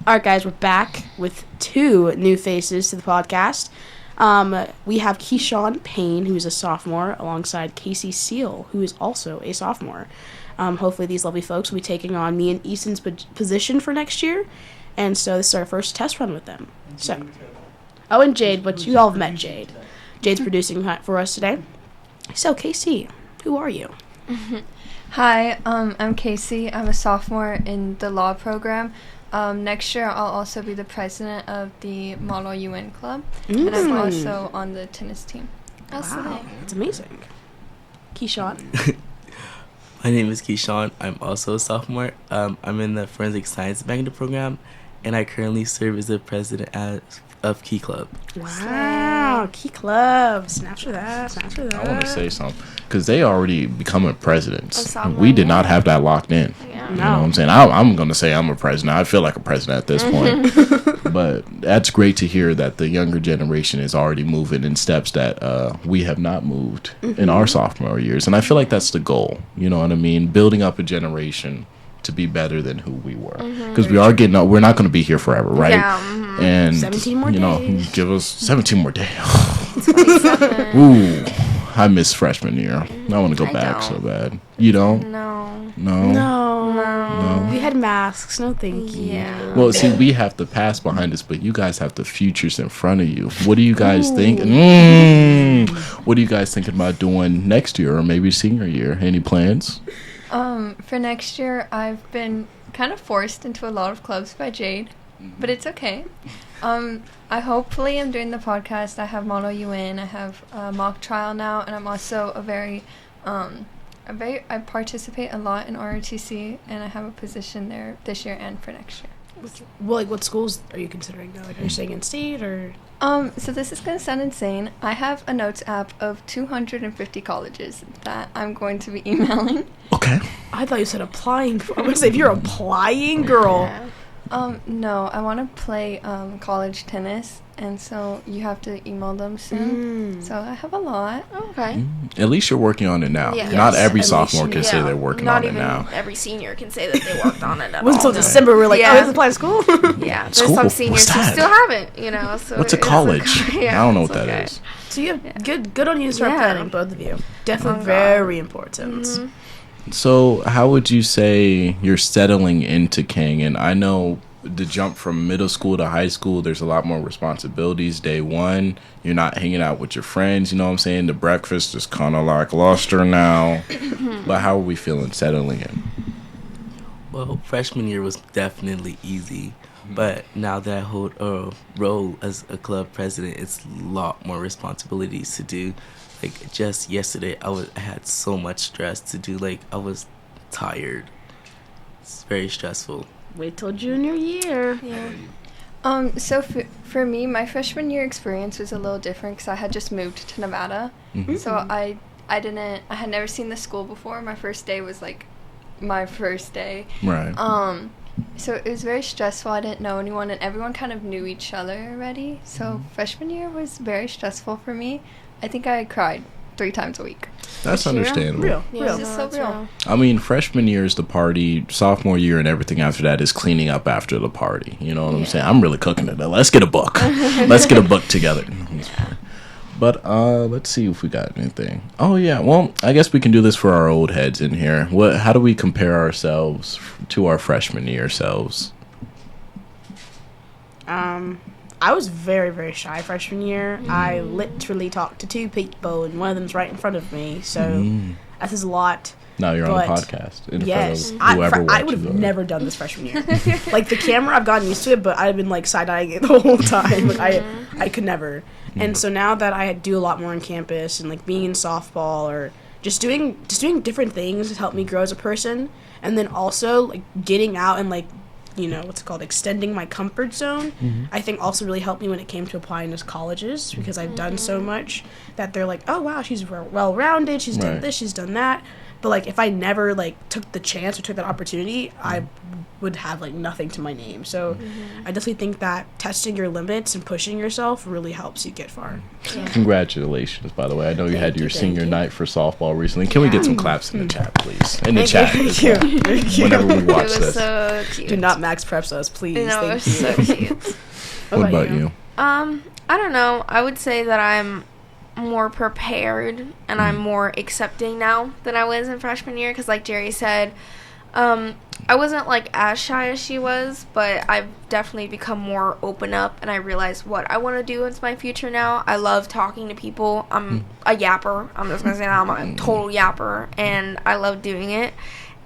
All right, guys, we're back with 2 new faces to the podcast. We have Keyshawn Payne, who's a sophomore, alongside Casey Seal, who is also a sophomore. Hopefully these lovely folks will be taking on me and Easton's position for next year. And so this is our first test run with them. And Jade, but you all have met Jade. Jade's producing for us today. So, Casey, who are you? Hi, I'm Casey. I'm a sophomore in the law program. Next year, I'll also be the president of the Model UN Club, and I'm also on the tennis team. Wow, that's amazing. Keyshawn? My name is Keyshawn. I'm also a sophomore. I'm in the Forensic Science Magnet program, and I currently serve as the president of Key Club. Wow, Key Club. Snaps for that. I want to say something, because they already becoming presidents. We did not have that locked in. Yeah. You know what I'm saying? I'm going to say I'm a president. I feel like a president at this point. But that's great to hear that the younger generation is already moving in steps that we have not moved in our sophomore years. And I feel like that's the goal. You know what I mean? Building up a generation to be better than who we were, because we are getting up. We're not going to be here forever, right? Yeah. And 17 more days. Give us 17 more days. Ooh, I miss freshman year. I want to go back so bad. You don't? No. We had masks. No, thank you. Yeah. Well, see, we have the past behind us, but you guys have the futures in front of you. What do you guys think? What are you guys thinking about doing next year or maybe senior year? Any plans? For next year, I've been kind of forced into a lot of clubs by Jade, but it's okay. I hopefully am doing the podcast. I have Model UN. I have a mock trial now, and I'm also I participate a lot in ROTC, and I have a position there this year and for next year. Well, what schools are you considering though? Are you staying in state or? So this is going to sound insane. I have a notes app of 250 colleges that I'm going to be emailing. Okay. I thought you said applying. I was say if you're applying, girl. Yeah. No, I want to play college tennis, and so you have to email them soon. So I have a lot. Okay. At least you're working on it now. Yeah. Not every At sophomore least can say they're working on it now. Not even every senior can say that they worked on it at It wasn't all. until December we were like, oh, let's apply to school. Yeah, there's School? some seniors What's who that? still haven't, So What's a it's college? okay. I don't know it's what that okay. is. So you have good on you to start Yeah. planning, both of you. Definitely God. very important. So how would you say you're settling into King? And I know the jump from middle school to high school, there's a lot more responsibilities. Day one, you're not hanging out with your friends, you know what I'm saying? The breakfast is kind of like luster now. But how are we feeling settling in? Well, freshman year was definitely easy. But now that I hold a role as a club president, it's a lot more responsibilities to do. Like, just yesterday, I had so much stress to do. Like, I was tired. It's very stressful. Wait till junior year. Yeah. So for me, my freshman year experience was a little different because I had just moved to Nevada. So I had never seen the school before. My first day was like my first day. Right. So it was very stressful. I didn't know anyone, and everyone kind of knew each other already. So freshman year was very stressful for me. I think I cried 3 times a week. That's understandable. Real. It's just so real. I mean, freshman year is the party. Sophomore year and everything after that is cleaning up after the party. You know what I'm saying? I'm really cooking it. Let's get a book. Let's get a book together. But let's see if we got anything. Oh, yeah. Well, I guess we can do this for our old heads in here. How do we compare ourselves to our freshman year selves? I was very, very shy freshman year. I literally talked to 2 people, and one of them's right in front of me. So that says a lot. Now you're on the But podcast. In yes, front of whoever I would watches have it. never done this freshman year. Like the camera, I've gotten used to it, but I've been like side-eyeing it the whole time. Like, I could never. And so now that I do a lot more on campus and like being in softball or just doing different things has helped me grow as a person. And then also like getting out and like, what's it called, extending my comfort zone, I think also really helped me when it came to applying to colleges, because I've done so much that they're like, oh wow, she's well-rounded, she's done this, she's done that But like if I never like took the chance or took that opportunity, I would have like nothing to my name. So I definitely think that testing your limits and pushing yourself really helps you get far. Yeah. Congratulations, by the way. I know you had your Thank senior you. night for softball recently. Can we get some claps in the chat, please? In the Thank chat. you. as well. Thank you. Whenever we It watch was this. so cute. Do not max preps us, please. No, it Thank was you. so cute. What about you? I don't know. I would say that I'm more prepared and I'm more accepting now than I was in freshman year because, like Jerry said, I wasn't like as shy as she was, but I've definitely become more open up and I realize what I want to do into my future now. I love talking to people. I'm a yapper. I'm just gonna say that I'm a total yapper and I love doing it.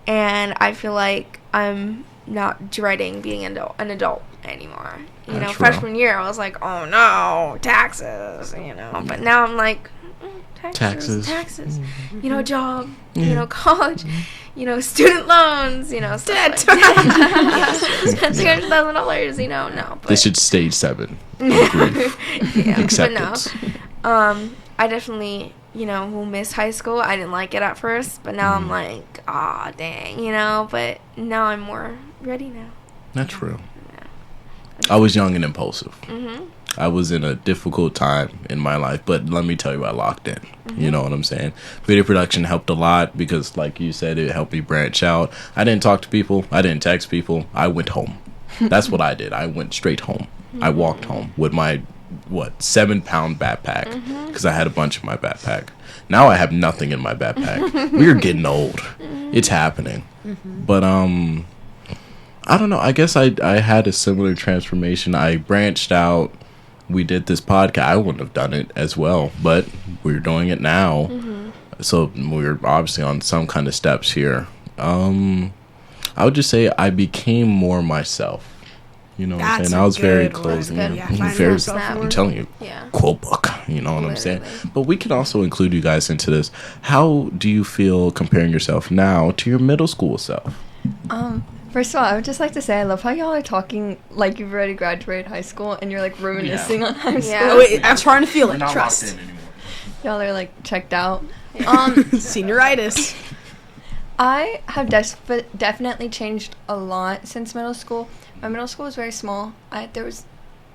And I feel like I'm not dreading being an adult anymore. You know, That's freshman year I was like, oh no, taxes, you know. But now I'm like, taxes, you know, job, you know, college, you know, student loans, you know, stuff like $300,000, you know, no. But This should stage 7. yeah, Acceptance. but no. I definitely, you know, will miss high school. I didn't like it at first, but now I'm like, ah, dang, you know. But now I'm more ready now. That's real. I was young and impulsive. Mm-hmm. I was in a difficult time in my life, but let me tell you, I locked in. You know what I'm saying? Video production helped a lot because, like you said, it helped me branch out. I didn't talk to people. I didn't text people. I went home. That's what I did. I went straight home. I walked home with my, 7-pound backpack because I had a bunch in my backpack. Now I have nothing in my backpack. We're getting old. It's happening. But, I don't know. I guess I had a similar transformation. I branched out. We did this podcast. I wouldn't have done it as well, but we're doing it now. So we're obviously on some kind of steps here. I would just say I became more myself. You know what I'm That's saying? a I was very good word. close. That's good. Yeah, I'm finding very, yourself Snap. more. I'm telling you, Yeah. quote book. You know what I'm saying? Literally. But we can also include you guys into this. How do you feel comparing yourself now to your middle school self? First of all, I would just like to say I love how y'all are talking like you've already graduated high school and you're like reminiscing on high school. Yeah. Oh, wait, I'm trying to feel it. Trust. anymore. Y'all are like checked out. Senioritis. I have definitely changed a lot since middle school. My middle school was very small. There was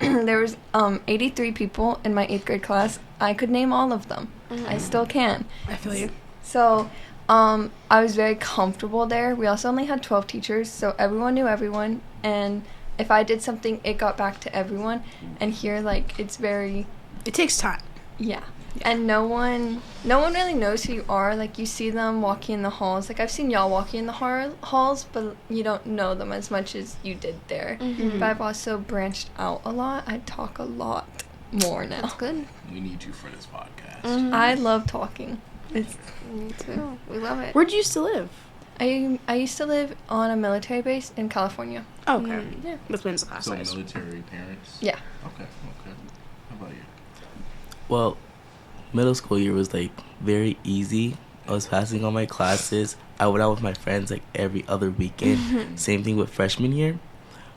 83 people in my 8th grade class. I could name all of them. I still can. I feel you. So, I was very comfortable there. We also only had 12 teachers, so everyone knew everyone. And if I did something, it got back to everyone. And here, like, it's very, It takes time. yeah. And no one really knows who you are. Like, you see them walking in the halls. Like, I've seen y'all walking in the halls, but you don't know them as much as you did there. Mm-hmm. But I've also branched out a lot. I talk a lot more now. That's good. We need you for this podcast. Mhm. I love talking. It's Me too. We love it. Where'd you used to live? I used to live on a military base in California. Oh, okay. Yeah. With men's class So size. military parents? Yeah. Okay. How about you? Well, middle school year was like very easy. I was passing all my classes. I went out with my friends like every other weekend. Same thing with freshman year.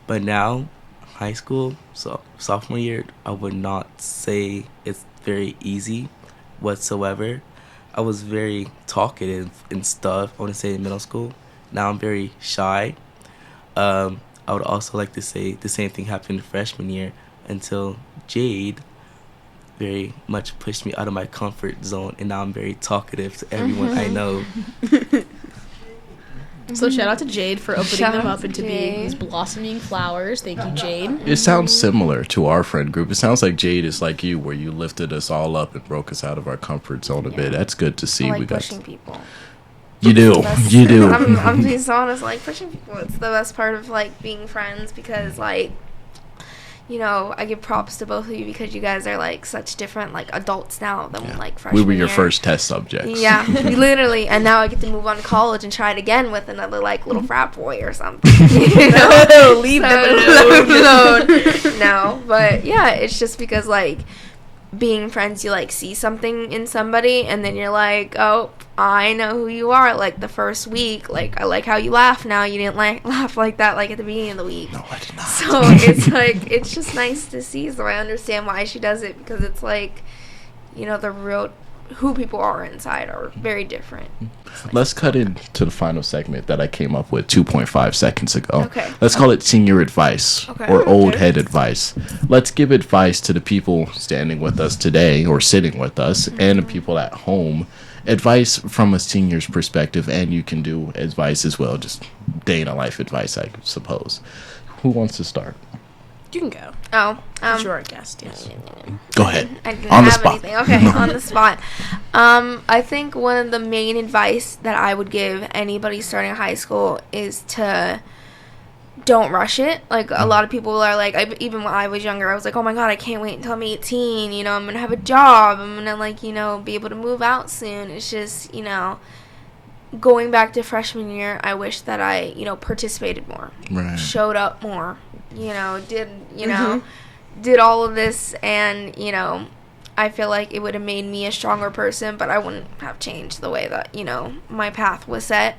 But now, high school, so sophomore year, I would not say it's very easy whatsoever. I was very talkative and stuff, I want to say, in middle school. Now I'm very shy. I would also like to say the same thing happened freshman year until Jade very much pushed me out of my comfort zone, and now I'm very talkative to everyone I know. So shout out to Jade for opening Shout them out up into to being Jade. these blossoming flowers. Thank you, Jade. It sounds similar to our friend group. It sounds like Jade is like you, where you lifted us all up and broke us out of our comfort zone a bit. That's good to see. I We like got pushing people. you do, That's- you do. I'm being so honest. Like pushing people, it's the best part of like being friends because like, you know, I give props to both of you because you guys are like such different like adults now than Yeah. like We freshman were your year. first test subjects. Yeah, literally. And now I get to move on to college and try it again with another like little frat boy or something. You know? No, leave them alone. No, but yeah, it's just because like being friends, you like see something in somebody and then you're like, oh, I know who you are. Like the first week, like I like how you laugh now. You didn't like laugh like that like at the beginning of the week. No, I did not. So it's like it's just nice to see. So I understand why she does it because it's like, you know, the real who people are inside are very different. Let's cut into the final segment that I came up with 2.5 seconds ago. Okay. Let's call it senior advice Okay. or old Okay. head advice. Let's give advice to the people standing with us today or sitting with us and the people at home. Advice from a senior's perspective, and you can do advice as well, just day in a life advice, I suppose. Who wants to start? You can go. Oh, You're our guest, yes. Go ahead. I didn't On the have spot. anything. Okay, on the spot. I think one of the main advice that I would give anybody starting high school is to don't rush it. Like, a lot of people are like, even when I was younger, I was like, oh my god, I can't wait until I'm 18. You know, I'm going to have a job. I'm going to, like, you know, be able to move out soon. It's just, you know, going back to freshman year, I wish that I, you know, participated more. Right. Showed up more, you know, did all of this, and, you know, I feel like it would have made me a stronger person, but I wouldn't have changed the way that, you know, my path was set.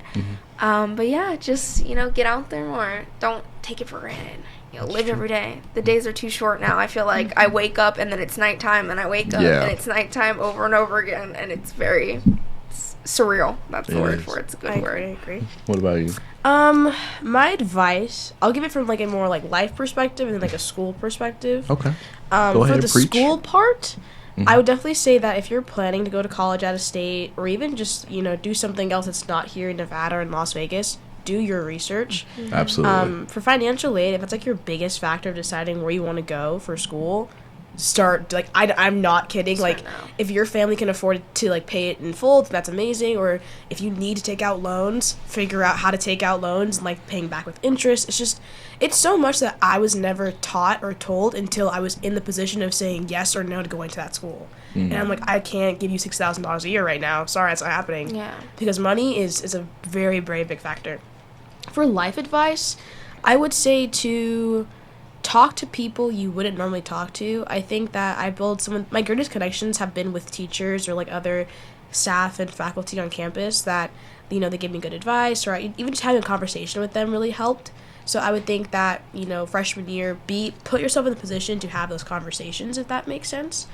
But yeah, just, you know, get out there more. Don't take it for granted. You know, live every day. The days are too short now. I feel like I wake up and then it's nighttime, and I wake up and it's nighttime over and over again, and it's very surreal. That's the word for it. It's a good word. I agree. What about you? My advice, I'll give it from like a more like life perspective and then like a school perspective. Okay. Go ahead for and the preach. school part, I would definitely say that if you're planning to go to college out of state, or even just, you know, do something else that's not here in Nevada or in Las Vegas, do your research. Absolutely. For financial aid, if that's like your biggest factor of deciding where you want to go for school, start, like, I'm not kidding. Start Like, now. if your family can afford to like pay it in full, that's amazing. Or if you need to take out loans, figure out how to take out loans and like paying back with interest. It's so much that I was never taught or told until I was in the position of saying yes or no to going to that school. And I'm like, I can't give you $6,000 a year right now. Sorry, that's not happening. Yeah. Because money is a very, very big factor. For life advice, I would say to talk to people you wouldn't normally talk to. I think that I build my greatest connections have been with teachers or like other staff and faculty on campus that, you know, they give me good advice, or even just having a conversation with them really helped. So I would think that, you know, freshman year, put yourself in the position to have those conversations, if that makes sense,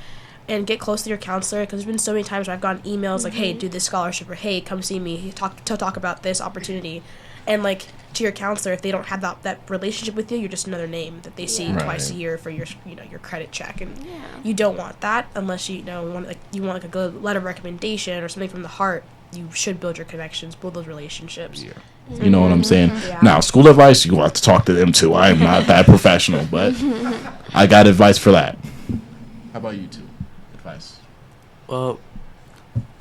and get close to your counselor, because there's been so many times where I've gotten emails like, hey, do this scholarship, or hey, come see me, talk about this opportunity. And like, to your counselor, if they don't have that relationship with you, you're just another name that they see twice a year for your, you know, your credit check, and you don't want that unless you want like a good letter of recommendation or something from the heart. You should build your connections, build those relationships. Yeah. You know what I'm saying? Yeah. Now, school advice, you have to talk to them too. I am not that professional, but I got advice for that. How about you two? Advice. Well,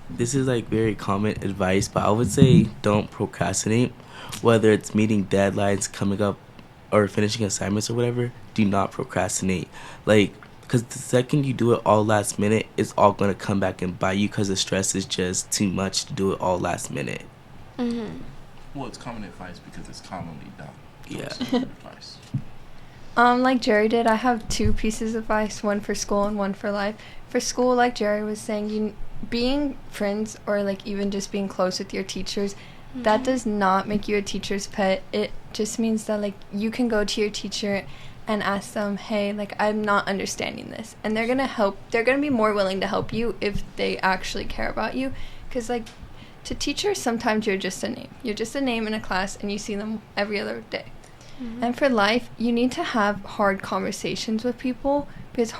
this is like very common advice, but I would say don't procrastinate. Whether it's meeting deadlines, coming up, or finishing assignments or whatever, do not procrastinate. Like, because the second you do it all last minute, it's all going to come back and bite you, because the stress is just too much to do it all last minute. Well, it's common advice because it's commonly done. Yeah. Advice. Like Jerry did, I have two pieces of advice, one for school and one for life. For school, like Jerry was saying, being friends or like even just being close with your teachers, that does not make you a teacher's pet. It just means that like you can go to your teacher and ask them, hey, like, I'm not understanding this, and they're gonna be more willing to help you if they actually care about you. Because like, to teachers, sometimes you're just a name in a class, and you see them every other day. And for life, you need to have hard conversations with people, because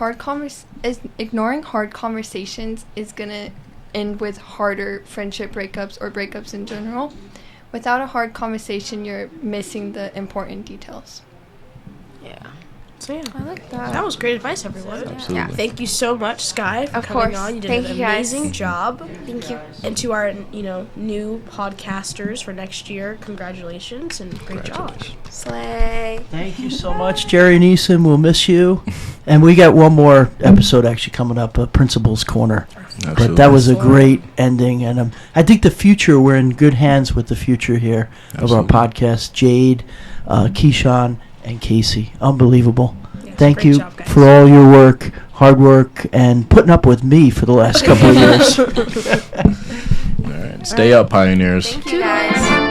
ignoring hard conversations is gonna end with harder friendship breakups or breakups in general. Without a hard conversation, you're missing the important details. Yeah. So yeah, I like that. that was great advice, everyone. Absolutely. Yeah. Thank you so much, Sky, for Of coming course. on. You did Thank an you, guys. amazing job. Thank you. And to our, new podcasters for next year, congratulations and great job. Slay. Thank you so much, Jerry Neeson. We'll miss you. And we got one more episode actually coming up, Principal's Corner. Absolutely. But that was a great ending. And I think the future, we're in good hands with the future here of our Absolutely. podcast. Jade, Keyshawn, and Casey. Unbelievable. Yes, Thank great you job, guys. for all your work, hard work, and putting up with me for the last couple of years. All right. Stay up, pioneers. Thank you, guys.